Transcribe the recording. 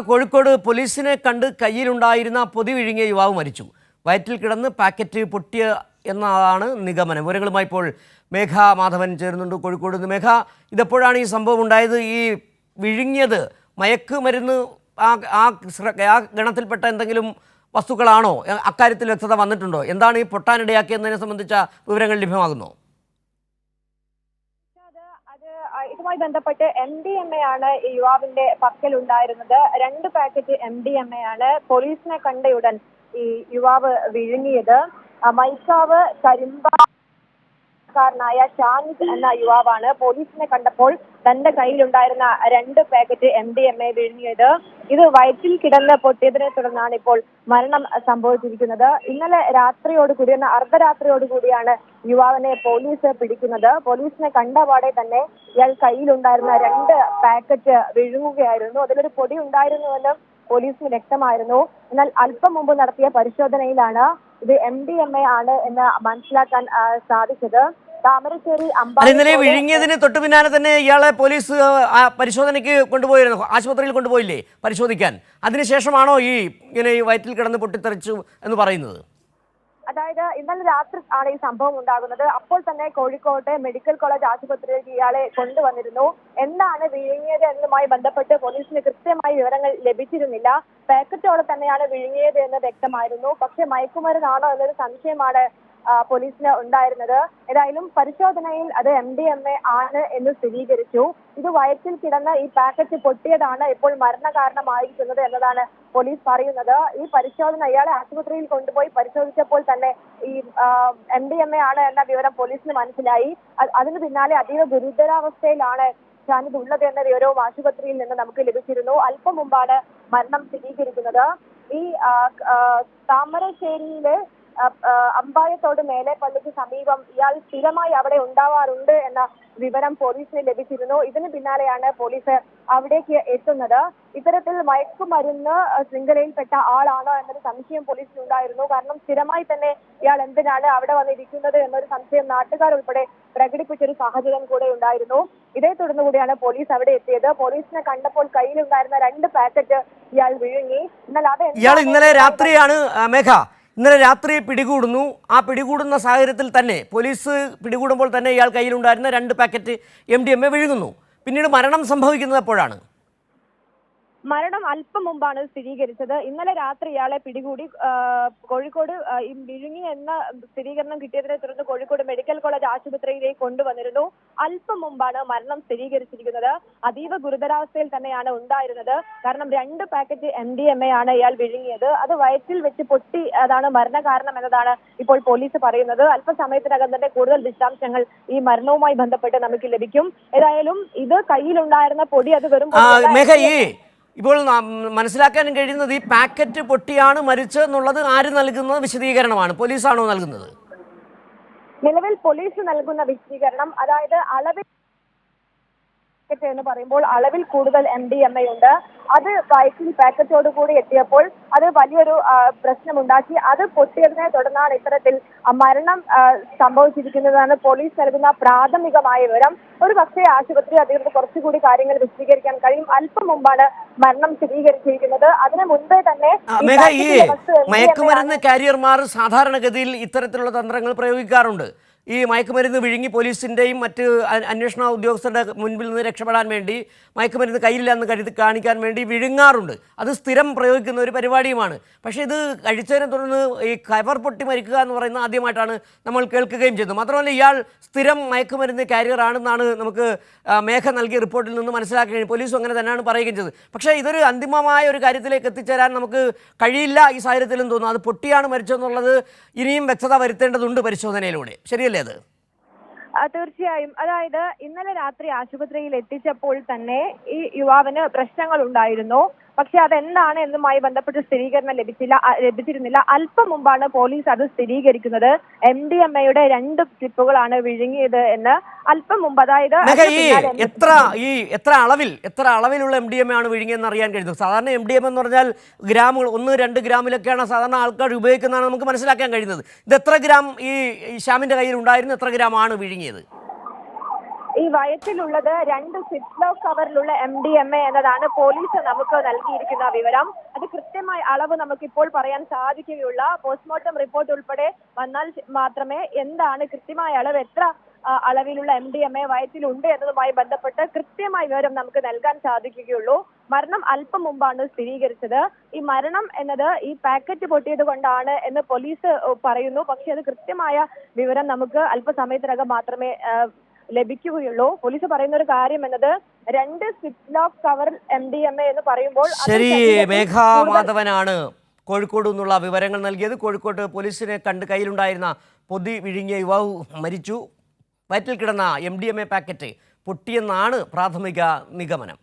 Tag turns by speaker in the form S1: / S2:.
S1: കോഴിക്കോട് പോലീസിനെ കണ്ട് കയ്യിലുണ്ടായിരുന്ന പൊതി വിഴുങ്ങിയ യുവാവ് മരിച്ചു. വയറ്റിൽ കിടന്ന് പാക്കറ്റ് പൊട്ടിയ എന്നതാണ് നിഗമനം. വിവരങ്ങളുമായി ഇപ്പോൾ മേഘ മാധവൻ ചേരുന്നുണ്ട് കോഴിക്കോട് നിന്ന്. മേഘ, ഇതെപ്പോഴാണ് ഈ സംഭവം ഉണ്ടായത്? ഈ വിഴുങ്ങിയത് മയക്കുമരുന്ന് ആ ഗണത്തിൽപ്പെട്ട എന്തെങ്കിലും വസ്തുക്കളാണോ? അക്കാര്യത്തിൽ വ്യക്തത വന്നിട്ടുണ്ടോ? എന്താണ് ഈ പൊട്ടാനിടയാക്കിയതിനെ സംബന്ധിച്ച വിവരങ്ങൾ ലഭ്യമാകുന്നോ?
S2: ഇതുമായി ബന്ധപ്പെട്ട് MDMA ആണ് ഈ യുവാവിന്റെ പക്കൽ ഉണ്ടായിരുന്നത്. 2 പാക്കറ്റ് MDMA ആണ് പോലീസിനെ കണ്ടയുടൻ ഈ യുവാവ് വിഴുങ്ങിയത്. മൈക്കാവ് കരിമ്പാറക്കാരനായ ഷാനിദ് എന്ന യുവാവാണ് പോലീസിനെ കണ്ടപ്പോൾ തന്റെ കയ്യിലുണ്ടായിരുന്ന 2 പാക്കറ്റ് MDMA വിഴുങ്ങിയത്. ഇത് വയറ്റിൽ കിടന്ന് പൊട്ടിയതിനെ തുടർന്നാണ് ഇപ്പോൾ മരണം സംഭവിച്ചിരിക്കുന്നത്. ഇന്നലെ രാത്രിയോടുകൂടി, അർദ്ധരാത്രിയോടുകൂടിയാണ് യുവാവിനെ പോലീസ് പിടിക്കുന്നത്. പോലീസിനെ കണ്ടപാടെ തന്നെ ഇയാൾ കയ്യിലുണ്ടായിരുന്ന 2 പാക്കറ്റ് വിഴുങ്ങുകയായിരുന്നു. അതിലൊരു പൊടി ഉണ്ടായിരുന്നുവെന്നും പോലീസിന് വ്യക്തമായിരുന്നു. എന്നാൽ അല്പം മുമ്പ് നടത്തിയ പരിശോധനയിലാണ് ഇത് MDMA ആണ് എന്ന് മനസ്സിലാക്കാൻ സാധിച്ചത്. താമരശ്ശേരി
S1: ഇന്നലെ വിഴുങ്ങിയതിന് തൊട്ടു പിന്നാലെ തന്നെ ഇയാളെ പോലീസ് പരിശോധനയ്ക്ക് കൊണ്ടുപോയിരുന്നു. ആശുപത്രിയിൽ കൊണ്ടുപോയില്ലേ പരിശോധിക്കാൻ? അതിനുശേഷമാണോ ഇങ്ങനെ ഈ വയറ്റിൽ കിടന്ന് പൊട്ടിത്തെറിച്ചു എന്ന് പറയുന്നത്?
S2: അതായത് ഇന്നലെ രാത്രി ആണ് ഈ സംഭവം ഉണ്ടാകുന്നത്. അപ്പോൾ തന്നെ കോഴിക്കോട്ടെ മെഡിക്കൽ കോളേജ് ആശുപത്രിയിലേക്ക് ഇയാളെ കൊണ്ടുവന്നിരുന്നു. എന്താണ് വിഴുങ്ങിയത് എന്നതുമായി ബന്ധപ്പെട്ട് പോലീസിന് കൃത്യമായി വിവരങ്ങൾ ലഭിച്ചിരുന്നില്ല. പാക്കറ്റോടെ തന്നെയാണ് വിഴുങ്ങിയത് എന്ന് വ്യക്തമായിരുന്നു. പക്ഷെ മയക്കുമരുന്നാണോ എന്നൊരു സംശയമാണ് പോലീസിന് ഉണ്ടായിരുന്നത്. ഏതായാലും പരിശോധനയിൽ അത് MDMA ആണ് എന്ന് സ്ഥിരീകരിച്ചു. ഇത് വയറ്റിൽ കിടന്ന് ഈ പാക്കറ്റ് പൊട്ടിയതാണ് ഇപ്പോൾ മരണകാരണമായിരിക്കുന്നത് എന്നതാണ് പോലീസ് പറയുന്നത്. ഈ പരിശോധന ഇയാളെ ആശുപത്രിയിൽ കൊണ്ടുപോയി പരിശോധിച്ചപ്പോൾ തന്നെ ഈ MDMA ആണ് എന്ന വിവരം പോലീസിന് മനസ്സിലായി. അതിന് പിന്നാലെ അതീവ ഗുരുതരാവസ്ഥയിലാണ് ഷാനിദ് ഉള്ളത് എന്ന വിവരവും ആശുപത്രിയിൽ നിന്ന് നമുക്ക് ലഭിച്ചിരുന്നു. അല്പം മുമ്പാണ് മരണം സ്ഥിരീകരിക്കുന്നത്. ഈ താമരശ്ശേരിയിലെ അമ്പായത്തോട് മേലെപ്പള്ളിക്ക് സമീപം ഇയാൾ സ്ഥിരമായി അവിടെ ഉണ്ടാവാറുണ്ട് എന്ന വിവരം പോലീസിന് ലഭിച്ചിരുന്നു. ഇതിന് പിന്നാലെയാണ് പോലീസ് അവിടേക്ക് എത്തുന്നത്. ഇത്തരത്തിൽ മയക്കുമരുന്ന് ശൃംഖലയിൽപ്പെട്ട ആളാണോ എന്നൊരു സംശയം പോലീസിനുണ്ടായിരുന്നു. കാരണം സ്ഥിരമായി തന്നെ ഇയാൾ എന്തിനാണ് അവിടെ വന്നിരിക്കുന്നത് എന്നൊരു സംശയം നാട്ടുകാർ ഉൾപ്പെടെ പ്രകടിപ്പിച്ചൊരു സാഹചര്യം കൂടെ ഉണ്ടായിരുന്നു. ഇതേ തുടർന്ന് കൂടിയാണ് പോലീസ് അവിടെ എത്തിയത്. പോലീസിനെ കണ്ടപ്പോൾ കയ്യിലുണ്ടായിരുന്ന 2 പാക്കറ്റ് ഇയാൾ വിഴുങ്ങി. എന്നാൽ
S1: ഇന്നലെ രാത്രിയാണ് മേഘ, ഇന്നലെ രാത്രി പിടികൂടുന്നു. ആ പിടികൂടുന്ന സാഹചര്യത്തിൽ തന്നെ പോലീസ് പിടികൂടുമ്പോൾ തന്നെ ഇയാൾ കയ്യിലുണ്ടായിരുന്ന 2 പാക്കറ്റ് MDMA വിഴുങ്ങുന്നു. പിന്നീട് മരണം സംഭവിക്കുന്നത് എപ്പോഴാണ്?
S2: മരണം അല്പം മുമ്പാണ് സ്ഥിരീകരിച്ചത്. ഇന്നലെ രാത്രി ഇയാളെ പിടികൂടി കോഴിക്കോട് ഈ വിഴുങ്ങി എന്ന സ്ഥിരീകരണം കിട്ടിയതിനെ തുടർന്ന് കോഴിക്കോട് മെഡിക്കൽ കോളേജ് ആശുപത്രിയിലേക്ക് കൊണ്ടുവന്നിരുന്നു. അല്പം മുമ്പാണ് മരണം സ്ഥിരീകരിച്ചിരിക്കുന്നത്. അതീവ ഗുരുതരാവസ്ഥയിൽ തന്നെയാണ് ഉണ്ടായിരുന്നത്. കാരണം 2 പാക്കറ്റ് MDMA ആണ് ഇയാൾ വിഴുങ്ങിയത്. അത് വയറ്റിൽ വെച്ച് പൊട്ടി, അതാണ് മരണകാരണം എന്നതാണ് ഇപ്പോൾ പോലീസ് പറയുന്നത്. അല്പസമയത്തിനകം തന്നെ കൂടുതൽ വിശദാംശങ്ങൾ ഈ മരണവുമായി ബന്ധപ്പെട്ട് നമുക്ക് ലഭിക്കും. ഏതായാലും ഇത് കയ്യിലുണ്ടായിരുന്ന പൊടി അത് വെറും
S1: ഇപ്പോൾ മനസ്സിലാക്കാൻ കഴിയുന്നത് ഈ പാക്കറ്റ് പൊട്ടിയാണ് മരിച്ചതെന്നുള്ളത് ആര് നൽകുന്ന വിശദീകരണമാണ്? പോലീസാണോ നൽകുന്നത്?
S2: നിലവിൽ പോലീസ് നൽകുന്ന വിശദീകരണം, അതായത് അളവിൽ എന്ന് പറയുമ്പോൾ അളവിൽ കൂടുതൽ MDMA ഉണ്ട്. അത് വയറ്റിൽ പാക്കറ്റോട് കൂടി എത്തിയപ്പോൾ അത് വലിയൊരു പ്രശ്നമുണ്ടാക്കി. അത് പൊട്ടിയതിനെ തുടർന്നാണ് ഇത്തരത്തിൽ മരണം സംഭവിച്ചിരിക്കുന്നതാണ് പോലീസ് നൽകുന്ന പ്രാഥമികമായ വിവരം. ഒരു പക്ഷേ ആശുപത്രി അധികൃതർ കുറച്ചുകൂടി കാര്യങ്ങൾ വിശദീകരിക്കാൻ കഴിയും. അല്പം മുമ്പാണ് മരണം സ്ഥിരീകരിച്ചിരിക്കുന്നത്. അതിനു മുൻപേ തന്നെ
S1: മയക്കുമരുന്ന് കാരിയർമാർ സാധാരണഗതിയിൽ ഇത്തരത്തിലുള്ള തന്ത്രങ്ങൾ പ്രയോഗിക്കാറുണ്ട്. ഈ മയക്കുമരുന്ന് വിഴുങ്ങി പോലീസിൻ്റെയും മറ്റ് അന്വേഷണ ഉദ്യോഗസ്ഥരുടെ മുൻപിൽ നിന്ന് രക്ഷപ്പെടാൻ വേണ്ടി, മയക്കുമരുന്ന് കയ്യിലില്ലെന്ന് കരുതി കാണിക്കാൻ വേണ്ടി വിഴുങ്ങാറുണ്ട്. അത് സ്ഥിരം പ്രയോഗിക്കുന്ന ഒരു പരിപാടിയുമാണ്. പക്ഷേ ഇത് കഴിച്ചതിനെ തുടർന്ന് ഈ കവർ പൊട്ടി മരിക്കുക എന്ന് പറയുന്നത് ആദ്യമായിട്ടാണ് നമ്മൾ കേൾക്കുകയും ചെയ്തത്. മാത്രമല്ല ഇയാൾ സ്ഥിരം മയക്കുമരുന്ന് കാരിയർ ആണെന്നാണ് നമുക്ക് മേഘ നൽകിയ റിപ്പോർട്ടിൽ നിന്ന് മനസ്സിലാക്കി കഴിഞ്ഞു. പോലീസും അങ്ങനെ തന്നെയാണ് പറയുകയും ചെയ്തത്. പക്ഷേ ഇതൊരു അന്തിമമായ ഒരു കാര്യത്തിലേക്ക് എത്തിച്ചേരാൻ നമുക്ക് കഴിയില്ല ഈ സാഹചര്യത്തിലും തോന്നുന്നു. അത് പൊട്ടിയാണ് മരിച്ചതെന്നുള്ളത് ഇനിയും വ്യക്തത വരുത്തേണ്ടതുണ്ട് പരിശോധനയിലൂടെ. ശരിയല്ലേ അത്?
S2: തീർച്ചയായും. അതായത് ഇന്നലെ രാത്രി ആശുപത്രിയിൽ എത്തിച്ചപ്പോൾ തന്നെ ഈ യുവാവിന് പ്രശ്നങ്ങൾ ഉണ്ടായിരുന്നു. പക്ഷെ അതെന്താണ് എന്നുമായി ബന്ധപ്പെട്ട് സ്ഥിരീകരണം ലഭിച്ചിരുന്നില്ല. അല്പം മുമ്പാണ് പോലീസ് അത് സ്ഥിരീകരിക്കുന്നത്. MDMA-യുടെ 2 ക്ലിപ്പുകളാണ് വിഴുങ്ങിയത് എന്ന് അല്പം മുമ്പ്. അതായത്
S1: എത്ര അളവിലുള്ള MDMA ആണ് വിഴുങ്ങിയെന്ന് അറിയാൻ കഴിയുന്നത്? സാധാരണ MDMA എന്ന് പറഞ്ഞാൽ ഗ്രാമുകൾ 1-2 ഗ്രാമിലൊക്കെയാണ് സാധാരണ ആൾക്കാർ ഉപയോഗിക്കുന്നതാണ് നമുക്ക് മനസ്സിലാക്കാൻ കഴിയുന്നത്. ഇത് എത്ര ഗ്രാം ഈ ശ്യാമിന്റെ കയ്യിൽ ഉണ്ടായിരുന്നു? എത്ര ഗ്രാം ആണ് വിഴുങ്ങിയത്?
S2: ഈ വയറ്റിലുള്ളത് 2 സിപ്ലോ കവറിലുള്ള MDMA എന്നതാണ് പോലീസ് നമുക്ക് നൽകിയിരിക്കുന്ന വിവരം. അത് കൃത്യമായ അളവ് നമുക്കിപ്പോൾ പറയാൻ സാധിക്കുകയുള്ളൂ. പോസ്റ്റ്മോർട്ടം റിപ്പോർട്ട് ഉൾപ്പെടെ വന്നാൽ മാത്രമേ എന്താണ് കൃത്യമായ അളവ്, എത്ര അളവിലുള്ള MDMA വയറ്റിലുണ്ട് എന്നതുമായി ബന്ധപ്പെട്ട് കൃത്യമായ വിവരം നമുക്ക് നൽകാൻ സാധിക്കുകയുള്ളൂ. മരണം അല്പം മുമ്പാണ് സ്ഥിരീകരിച്ചത്. ഈ മരണം എന്നത് ഈ പാക്കറ്റ് പൊട്ടിയത് കൊണ്ടാണ് എന്ന് പോലീസ് പറയുന്നു. പക്ഷേ അത് കൃത്യമായ വിവരം നമുക്ക് അല്പസമയത്തിനകം മാത്രമേ ലഭിക്കുകയുള്ളൂ. പോലീസ് പറയുന്ന ഒരു കാര്യം എന്നത് 2 സിപ്ലോക്ക് കവർ MDMA എന്ന് പറയുമ്പോൾ
S1: ശരി, മേഘ മാധവനാണ് കോഴിക്കോട് നിന്നുള്ള വിവരങ്ങൾ നൽകിയത്. കോഴിക്കോട് പോലീസിനെ കണ്ട് കയ്യിലുണ്ടായിരുന്ന പൊതി വിഴുങ്ങിയ യുവാവ് മരിച്ചു. വയറ്റിൽ കിടന്ന MDMA പാക്കറ്റ് പൊട്ടിയെന്നാണ് പ്രാഥമിക നിഗമനം.